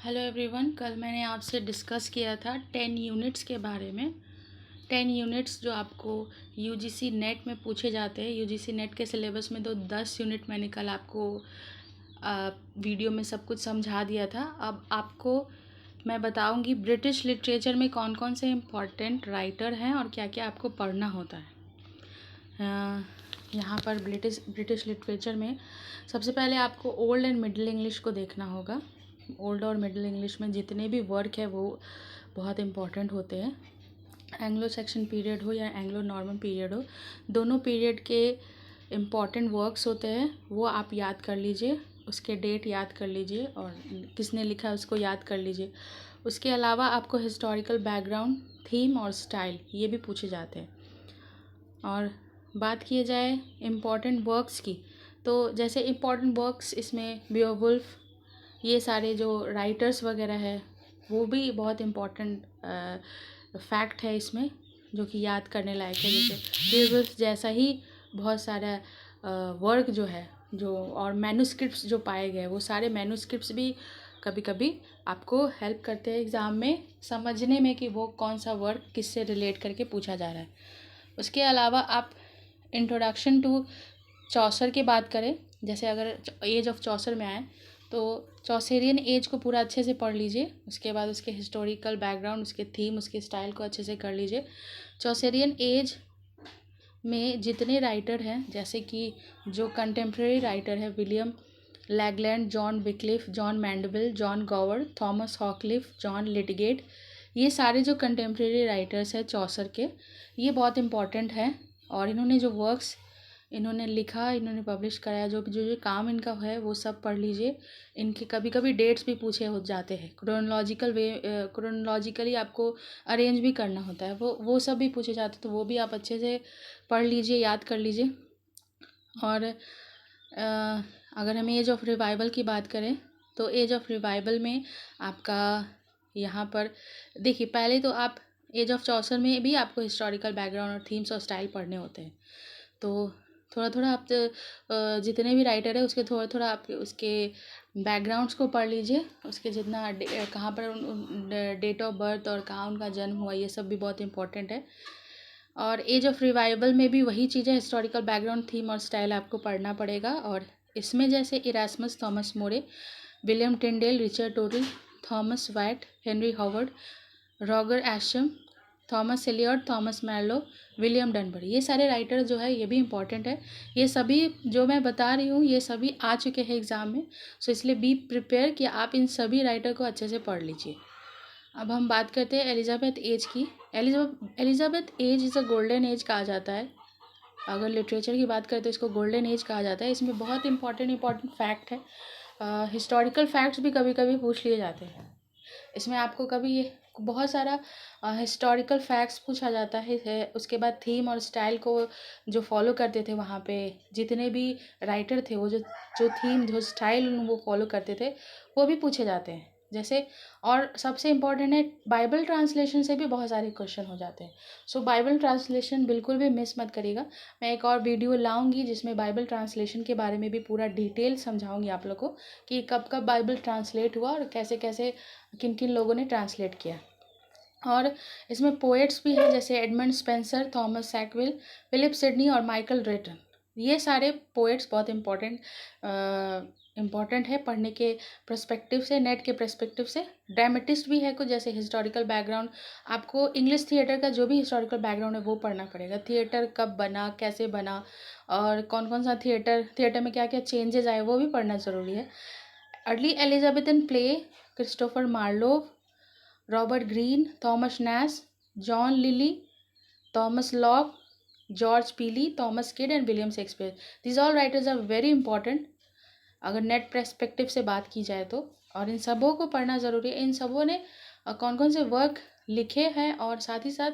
Hello everyone, कल मैंने आपसे डिस्कस किया था 10 यूनिट्स के बारे में। 10 यूनिट्स जो आपको यूजीसी नेट में पूछे जाते हैं। यूजीसी नेट के सिलेबस में तो 10 यूनिट मैंने कल आपको वीडियो में सब कुछ समझा दिया था। अब आपको मैं बताऊंगी ब्रिटिश लिटरेचर में कौन कौन से इम्पॉर्टेंट राइटर हैं और क्या क्या आपको पढ़ना होता है। यहाँ पर ब्रिटिश लिटरेचर में सबसे पहले आपको ओल्ड एंड मिडिल इंग्लिश को देखना होगा। ओल्ड और मिडिल इंग्लिश में जितने भी वर्क है वो बहुत इम्पॉर्टेंट होते हैं। एंग्लो सेक्शन पीरियड हो या एंग्लो नॉर्मन पीरियड हो, दोनों पीरियड के इम्पॉर्टेंट वर्क्स होते हैं, वो आप याद कर लीजिए। उसके डेट याद कर लीजिए और किसने लिखा है उसको याद कर लीजिए। उसके अलावा आपको हिस्टोरिकल बैकग्राउंड, थीम और स्टाइल ये भी पूछे जाते हैं। और बात की जाए इम्पॉर्टेंट वर्क्स की, तो जैसे इम्पॉर्टेंट वर्क्स इसमें बियोवुल्फ, ये सारे जो राइटर्स वगैरह है वो भी बहुत इम्पॉर्टेंट फैक्ट है इसमें, जो कि याद करने लायक है। जैसे बियोवुल्फ जैसा ही बहुत सारा वर्क जो है, जो और मैन्युस्क्रिप्ट्स जो पाए गए, वो सारे मैन्युस्क्रिप्ट्स भी कभी कभी आपको हेल्प करते हैं एग्ज़ाम में समझने में कि वो कौन सा वर्क किससे रिलेट करके पूछा जा रहा है। उसके अलावा आप इंट्रोडक्शन टू चौसर की बात करें, जैसे अगर एज ऑफ चौसर में आए तो चौसेरियन एज को पूरा अच्छे से पढ़ लीजिए। उसके बाद उसके हिस्टोरिकल बैकग्राउंड, उसके थीम, उसके स्टाइल को अच्छे से कर लीजिए। चौसेरियन एज में जितने राइटर हैं, जैसे कि जो कंटेम्प्रेरी राइटर है, William Langland, John Wycliffe, John Mandeville, John Gower, Thomas Hoccleve, John Lydgate, ये सारे जो कंटेम्प्रेरी राइटर्स हैं चौसर के, ये बहुत इम्पॉर्टेंट हैं। और इन्होंने जो वर्क्स इन्होंने लिखा, इन्होंने पब्लिश कराया, जो जो काम इनका है वो सब पढ़ लीजिए। इनके कभी कभी डेट्स भी पूछे हो जाते हैं, क्रोनोलॉजिकली आपको अरेंज भी करना होता है, वो सब भी पूछे जाते हैं, तो वो भी आप अच्छे से पढ़ लीजिए, याद कर लीजिए। और अगर हम एज ऑफ रिवाइवल की बात करें तो एज ऑफ रिवाइवल में आपका यहाँ पर देखिए, पहले तो आप एज ऑफ चौसर में भी आपको हिस्टोरिकल बैकग्राउंड और थीम्स और स्टाइल पढ़ने होते हैं। तो थोड़ा थोड़ा आप जितने भी राइटर है उसके थोड़ा थोड़ा आप उसके बैकग्राउंड्स को पढ़ लीजिए। उसके जितना कहाँ पर डेट ऑफ बर्थ और कहाँ उनका जन्म हुआ, ये सब भी बहुत इंपॉर्टेंट है। और एज ऑफ रिवाइवल में भी वही चीज़ें, हिस्टोरिकल बैकग्राउंड, थीम और स्टाइल आपको पढ़ना पड़ेगा। और इसमें जैसे Erasmus Thomas More, William Tyndale, Richard Tottel, Thomas Wyatt, Henry Howard, Roger Ascham, Thomas Elyot, Thomas Malory, William Dunbar, ये सारे राइटर जो है ये भी इम्पॉर्टेंट है। ये सभी जो मैं बता रही हूँ ये सभी आ चुके हैं एग्ज़ाम में, सो इसलिए बी प्रिपेयर कि आप इन सभी राइटर को अच्छे से पढ़ लीजिए। अब हम बात करते हैं एलिजाबेथ एज की। Elizabeth age is a golden age कहा जाता है। अगर लिटरेचर की बात करें तो इसको गोल्डन एज कहा जाता है। इसमें बहुत इंपॉर्टेंट फैक्ट है। हिस्टोरिकल फैक्ट्स भी कभी कभी पूछ लिए जाते हैं। इसमें आपको कभी ये बहुत सारा हिस्टोरिकल फैक्ट्स पूछा जाता है। उसके बाद थीम और स्टाइल को जो फॉलो करते थे वहाँ पे जितने भी राइटर थे, वो जो जो थीम जो स्टाइल वो फॉलो करते थे, वो भी पूछे जाते हैं। जैसे और सबसे इम्पॉर्टेंट है, बाइबल ट्रांसलेशन से भी बहुत सारे क्वेश्चन हो जाते हैं। सो बाइबल ट्रांसलेशन बिल्कुल भी मिस मत करिएगा। मैं एक और वीडियो लाऊंगी जिसमें बाइबल ट्रांसलेशन के बारे में भी पूरा डिटेल समझाऊंगी आप लोग को कि कब कब बाइबल ट्रांसलेट हुआ और कैसे कैसे किन किन लोगों ने ट्रांसलेट किया। और इसमें पोएट्स भी हैं, जैसे Edmund Spenser, Thomas Sackville, Philip Sidney और माइकल ड्रेटन। ये सारे पोएट्स बहुत इम्पॉर्टेंट है पढ़ने के पर्सपेक्टिव से, नेट के पर्सपेक्टिव से। ड्रामेटिस्ट भी है कुछ, जैसे हिस्टोरिकल बैकग्राउंड, आपको इंग्लिश थिएटर का जो भी हिस्टोरिकल बैकग्राउंड है वो पढ़ना पड़ेगा। थिएटर कब बना, कैसे बना, और कौन कौन सा थिएटर में क्या क्या चेंजेस आए, वो भी पढ़ना ज़रूरी है। Early Elizabethan play, Christopher Marlowe, Robert Greene, Thomas Nashe, John Lyly, Thomas लॉक, George Peele, Thomas Kyd and William Shakespeare, these all writers are very important अगर नेट पर्सपेक्टिव से बात की जाए तो। और इन सबों को पढ़ना ज़रूरी है। इन सबों ने कौन कौन से वर्क लिखे हैं, और साथ ही साथ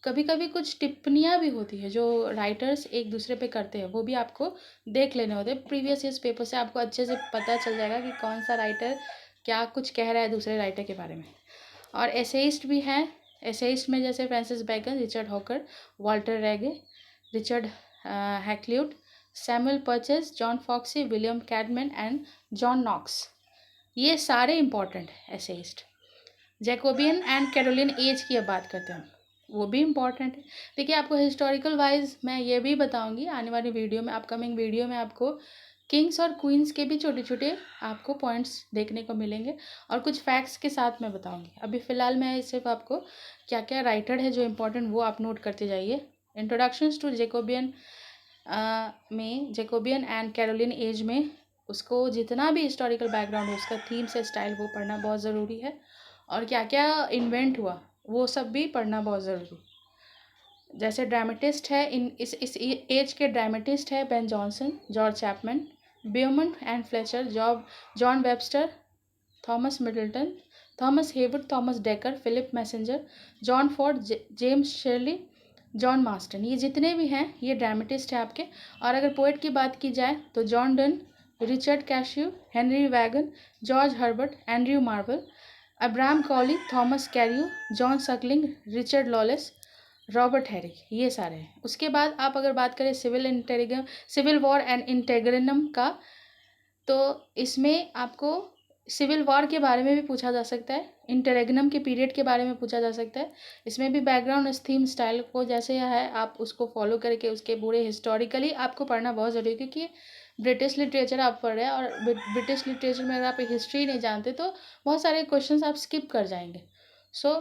कभी कभी कुछ टिप्पणियाँ भी होती है जो राइटर्स एक दूसरे पे करते हैं, वो भी आपको देख लेने होते हैं। प्रीवियस ईयर्स पेपर से आपको अच्छे से पता चल जाएगा कि कौन सा राइटर क्या कुछ कह रहा है दूसरे राइटर के बारे में। और एसेइस्ट भी हैं। एसेइस्ट में जैसे Francis Bacon, Richard Hooker, Walter Raleigh, Richard Hakluyt, Samuel Purchas, John Foxe, William Camden and John Knox. ये सारे इम्पॉर्टेंट है essayist. Jacobean and Caroline age की अब बात करते हैं, वो भी इम्पॉर्टेंट है। देखिए आपको हिस्टोरिकल वाइज मैं ये भी बताऊंगी आने वाली वीडियो में, अपकमिंग वीडियो में आपको किंग्स और क्वींस के भी छोटे छोटे आपको पॉइंट्स देखने को मिलेंगे और कुछ फैक्ट्स के साथ मैं बताऊंगी। अभी फ़िलहाल मैं सिर्फ आपको क्या क्या राइटर है जो इम्पोर्टेंट वो आप नोट करते जाइए। इंट्रोडक्शंस टू जैकोबियन में, जैकोबियन एंड कैरोलिन एज में उसको जितना भी हिस्टोरिकल बैकग्राउंड है उसका थीम से स्टाइल वो पढ़ना बहुत ज़रूरी है। और क्या क्या इन्वेंट हुआ वो सब भी पढ़ना बहुत ज़रूरी। जैसे ड्रामेटिस्ट है इस एज के ड्रामेटिस्ट है Ben Jonson, George Chapman, Beaumont and Fletcher, John Webster, Thomas Middleton, Thomas Heywood, Thomas Dekker, Philip Massinger, John Ford, James Shirley, John Marston. ये जितने भी हैं ये ड्रामेटिस्ट है आपके। और अगर पोएट की बात की जाए तो John Donne, Richard Crashaw, Henry Vaughan, George Herbert, Andrew Marvell, Abraham Cowley, Thomas Carew, John Suckling, Richard Lovelace, Robert Herrick, ये सारे हैं। उसके बाद आप अगर बात करें सिविल वॉर एंड इंटेग्रिनम का, तो इसमें आपको सिविल वॉर के बारे में भी पूछा जा सकता है, इंटररेग्नम के पीरियड के बारे में पूछा जा सकता है। इसमें भी बैकग्राउंड थीम स्टाइल को जैसे है आप उसको फॉलो करके उसके पूरे हिस्टोरिकली आपको पढ़ना बहुत ज़रूरी है, क्योंकि ब्रिटिश लिटरेचर आप पढ़ रहे हैं और ब्रिटिश लिटरेचर में अगर आप हिस्ट्री नहीं जानते तो बहुत सारे क्वेश्चंस आप स्किप कर जाएंगे। So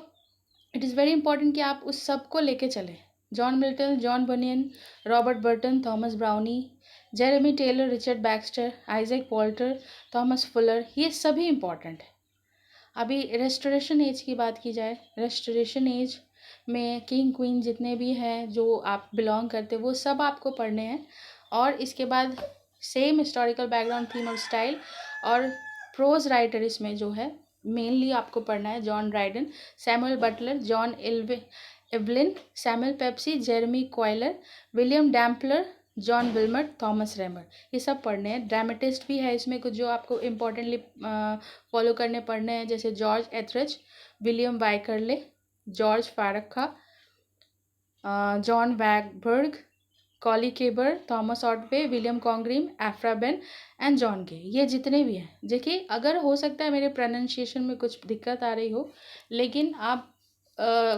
it is very important कि आप उस सब को लेके चलें। John Milton, John Bunyan, Robert Burton, Thomas Browne, Jeremy Taylor, Richard Baxter, Isaac Walton, Thomas Fuller, ये सभी इम्पॉर्टेंट है। अभी रेस्टोरेशन एज की बात की जाए, रेस्टोरेशन एज में किंग क्वीन जितने भी हैं जो आप बिलोंग करते वो सब आपको पढ़ने हैं। और इसके बाद सेम हिस्टोरिकल बैकग्राउंड, थीम और स्टाइल और प्रोज राइटर इसमें जो है मेनली आपको पढ़ना है John Dryden, Samuel Butler, John Evelyn, Samuel Pepys, Jeremy Collier, William Dampier, John Wilmot, Thomas Rymer, ये सब पढ़ने हैं। ड्रामेटिस्ट भी है इसमें कुछ जो आपको इम्पोर्टेंटली फॉलो करने पढ़ने हैं, जैसे George Etherege, William Wycherley, George Farquhar, John Vanbrugh, Colley Cibber, Thomas Otway, William Congreve, Aphra Behn and John Gay, ये जितने भी हैं। देखिए अगर हो सकता है मेरे प्रोनाउंसिएशन में कुछ दिक्कत आ रही हो, लेकिन आप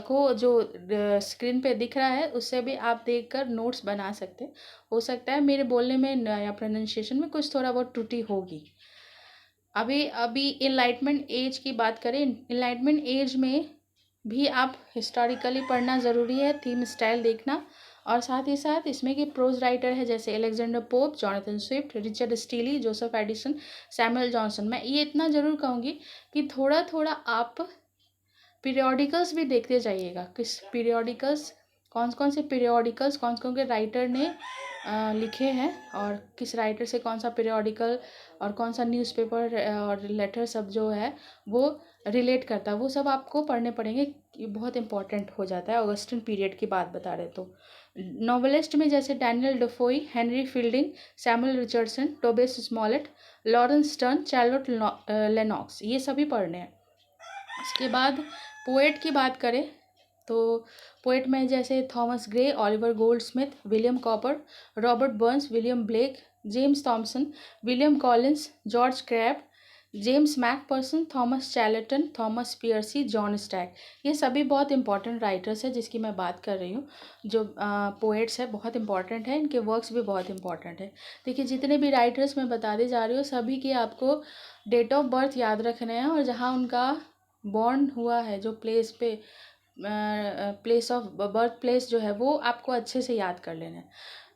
को जो स्क्रीन पे दिख रहा है उससे भी आप देखकर नोट्स बना सकते। हो सकता है मेरे बोलने में या प्रोनाउंसिएशन में कुछ थोड़ा बहुत त्रुटि होगी। अभी इनलाइटमेंट एज की बात करें, इनलाइटमेंट एज में भी आप हिस्टोरिकली पढ़ना ज़रूरी है, थीम स्टाइल देखना। और साथ ही साथ इसमें कि प्रोज राइटर है जैसे Alexander pope, Jonathan Swift, Richard steely, Joseph Addison, Samuel Johnson. मैं ये इतना ज़रूर कहूँगी कि थोड़ा थोड़ा आप पीरियोडिकल्स भी देखते जाइएगा, किस पीरियोडिकल्स, कौन से पीरियोडिकल्स कौन के राइटर ने लिखे हैं और किस राइटर से कौन सा पीरियोडिकल और कौन सा न्यूज़पेपर और लेटर सब जो है वो रिलेट करता है, वो सब आपको पढ़ने पड़ेंगे। ये बहुत इंपॉर्टेंट हो जाता है। ऑगस्टिन पीरियड की बात बता रहे तो नॉवेलिस्ट में जैसे Daniel Defoe, Henry fielding, Samuel Richardson, Tobias Smollett, Lawrence stern, Charlotte Lennox, ये सभी पढ़ने हैं। उसके बाद पोएट की बात करें तो पोएट में जैसे Thomas Gray, Oliver Goldsmith, William Cowper, Robert Burns, William Blake, James Thomson, William Collins, George Crabbe, James Macpherson, Thomas Chatterton, Thomas Percy, John Stack, ये सभी बहुत इंपॉर्टेंट राइटर्स हैं जिसकी मैं बात कर रही हूँ। जो पोएट्स है बहुत इंपॉर्टेंट है, इनके वर्क्स भी बहुत इंपॉर्टेंट है। देखिए जितने भी राइटर्स मैं बताते जा रही हूँ सभी के आपको डेट ऑफ बर्थ याद रखने हैं और जहाँ उनका बॉर्न हुआ है जो प्लेस पे प्लेस ऑफ बर्थ प्लेस जो है वो आपको अच्छे से याद कर लेना है।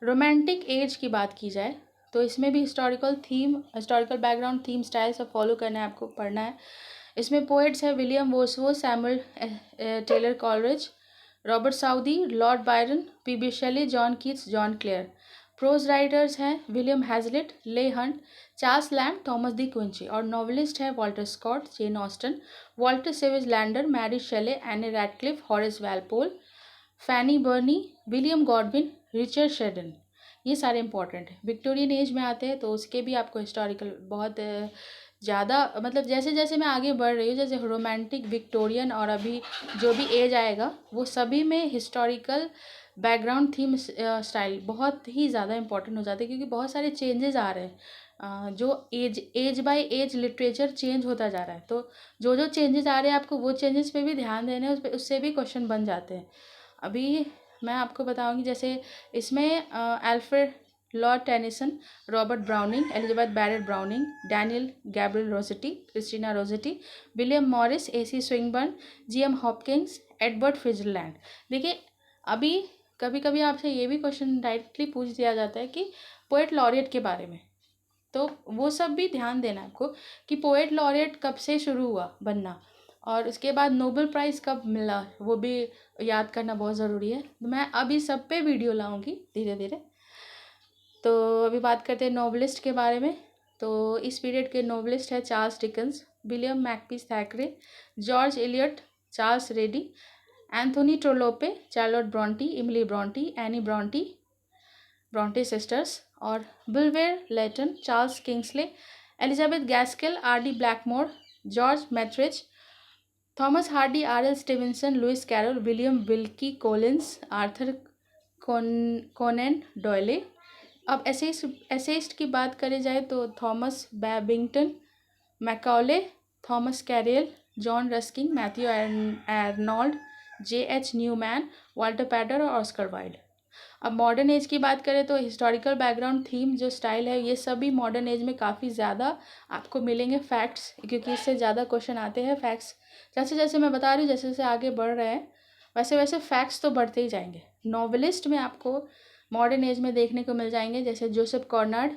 रोमांटिक एज की बात की जाए तो इसमें भी हिस्टोरिकल बैकग्राउंड, थीम, स्टाइल सब फॉलो करना है, आपको पढ़ना है। इसमें पोएट्स है William Wordsworth, Samuel Taylor Coleridge, Robert Southey, Lord Byron, P B. Shelley, John Keats, John Clare. Prose writers हैं William Hazlitt, Leigh Hunt, Charles Lamb, Thomas De Quincey. और नॉवेलिस्ट है Walter Scott, Jane Austen, Walter Savage Landor, Mary Shelley, Ann Radcliffe, Horace Walpole, Fanny Burney, William Godwin, Richard Sheridan, ये सारे important हैं। Victorian age में आते हैं तो उसके भी आपको हिस्टोरिकल बहुत ज़्यादा, मतलब जैसे जैसे मैं आगे बढ़ रही हूँ, जैसे रोमांटिक, विक्टोरियन और अभी जो भी एज आएगा वो सभी में हिस्टोरिकल बैकग्राउंड, थीम, स्टाइल बहुत ही ज़्यादा इंपॉर्टेंट हो जाते हैं, क्योंकि बहुत सारे चेंजेस आ रहे हैं जो age by age literature change होता जा रहा है, तो जो जो चेंजेस आ रहे हैं आपको वो चेंजेस पे भी ध्यान देना है, उससे भी क्वेश्चन बन जाते हैं। अभी मैं आपको बताऊंगी, जैसे इसमें Alfred Lord Tennyson, Robert Browning, Elizabeth Barrett Browning, Daniel Gabriel Rossetti, Christina Rossetti, William Morris, AC Swinburne, GM Hopkins, Edward FitzGerald. देखिए, अभी कभी कभी आपसे ये भी क्वेश्चन डायरेक्टली पूछ दिया जाता है कि पोएट लॉरिएट के बारे में, तो वो सब भी ध्यान देना है आपको कि पोएट लॉरिएट कब से शुरू हुआ बनना, और उसके बाद नोबेल प्राइज़ कब मिला, वो भी याद करना बहुत ज़रूरी है। मैं अभी सब पे वीडियो लाऊंगी धीरे धीरे। तो अभी बात करते हैं नॉवलिस्ट के बारे में। तो इस पीरियड के नॉवलिस्ट है Charles Dickens, William Makepeace Thackeray, George Eliot, Charles Reade, Anthony Trollope, Charlotte Bronte, Emily Bronte, Anne Bronte, Bronte sisters, और Bulwer Lytton, Charles Kingsley, Elizabeth Gaskell, RD Blackmore, George Meredith, Thomas Hardy, RL Stevenson, Lewis Carroll, William Wilkie Collins, Arthur Conan Doyle. अब essayist की बात करी जाए तो Thomas Babington, Macaulay, Thomas Carlyle, John Ruskin, Matthew Arnold, JH Newman, Walter Pater और Oscar Wilde. अब modern age की बात करें तो हिस्टोरिकल बैकग्राउंड, थीम, जो स्टाइल है, ये सभी मॉडर्न एज में काफ़ी ज़्यादा आपको मिलेंगे फैक्ट्स, क्योंकि इससे ज़्यादा क्वेश्चन आते हैं फैक्ट्स। जैसे जैसे मैं बता रही हूँ, जैसे जैसे आगे बढ़ रहे हैं वैसे वैसे फैक्ट्स तो बढ़ते ही जाएंगे। नॉवेलिस्ट में आपको मॉडर्न एज में देखने को मिल जाएंगे जैसे Joseph Conrad,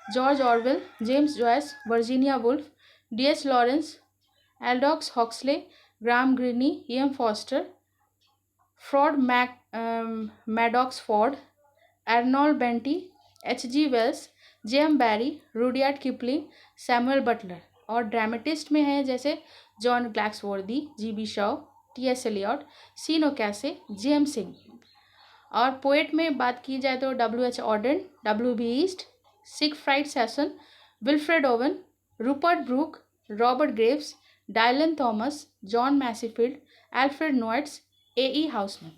George Orwell, James Joyce, Virginia Woolf, DS Lawrence, Aldous Huxley, Graham Greene, EM Forster, Ford Madox Ford, Arnold Bennett, HG Wells, JM Barrie, Rudyard Kipling, Samuel Butler. और dramatist में हैं जैसे John Galsworthy, GB Shaw, TS Eliot, Sean O'Casey, JM Singh. और poet में बात की जाए तो WH ऑडेन, WB ईस्ट, Siegfried Sassoon, Wilfred Owen, Rupert Brooke, Robert Graves, Dylan Thomas, John Masefield, Alfred Noyes, AE Housman.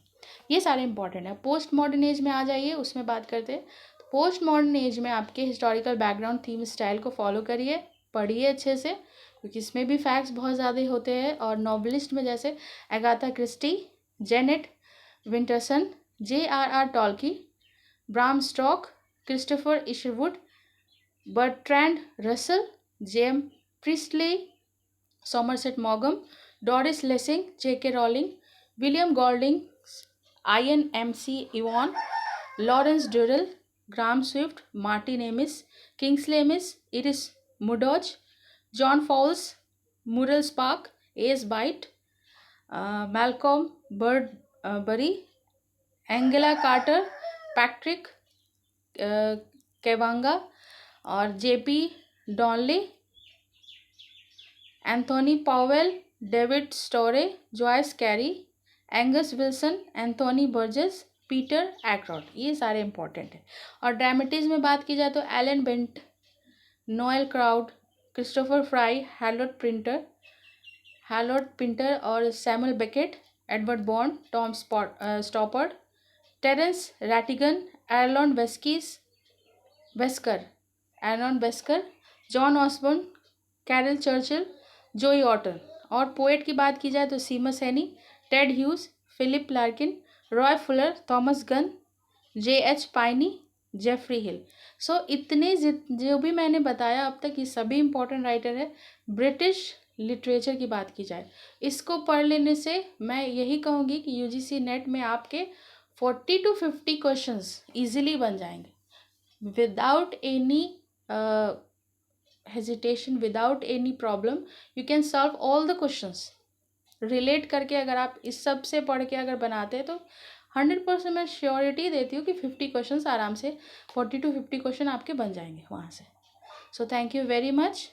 ये सारे इंपॉर्टेंट है। पोस्ट मॉडर्न एज में आ जाइए, उसमें बात करते हैं। पोस्ट मॉडर्न एज में आपके हिस्टोरिकल बैकग्राउंड, थीम, स्टाइल को फॉलो करिए, पढ़िए अच्छे से, क्योंकि इसमें भी फैक्ट्स बहुत ज़्यादा होते हैं। और नॉवलिस्ट में जैसे Agatha Christie, Jeanette Winterson, JRR Tolkien, Bram Stoker, Christopher Isherwood, Bertrand Russell, JM Priestley, Somerset मॉगम, Doris Lessing, JK Rowling, William Golding, INMC इवॉन, Lawrence Durrell, Graham Swift, Martin Amis, Kingsley Amis, Iris Murdoch, John Fowles, Muriel Spark, S Byatt, Malcolm बरी, Angela Carter, Patrick Kavanagh, और JP Donleavy, Anthony Powell, David Storey, Joyce Cary, Angus Wilson, Anthony Burgess, Peter Ackroyd. ये सारे important हैं। और ड्रामेटिज्म में बात की जाए तो Alan Bennett, Noel Coward, Christopher Fry, Harold Pinter और Samuel Beckett, Edward Bond, Tom Stoppard, Terence Rattigan, Arnold Wesker, John Osborne, Caryl Churchill, Joe Orton. और पोएट की बात की जाए तो Seamus Heaney, Ted Hughes, Philip Larkin, Roy Fuller, Thomas Gunn, JH Prynne, Geoffrey Hill. So इतने जो भी मैंने बताया अब तक, ये सभी इंपॉर्टेंट राइटर है। ब्रिटिश लिटरेचर की बात की जाए, इसको पढ़ लेने से मैं यही कहूँगी कि UGC नेट में आपके 40 to 50 क्वेश्चंस इजीली बन जाएंगे, without any hesitation, without any problem. You can solve all the questions relate करके। अगर आप इस सब से पढ़ के अगर बनाते हैं तो 100% मैं श्योरिटी देती हूँ कि 50 क्वेश्चंस आराम से, 40 to 50 क्वेश्चन आपके बन जाएंगे वहाँ से। So thank you very much.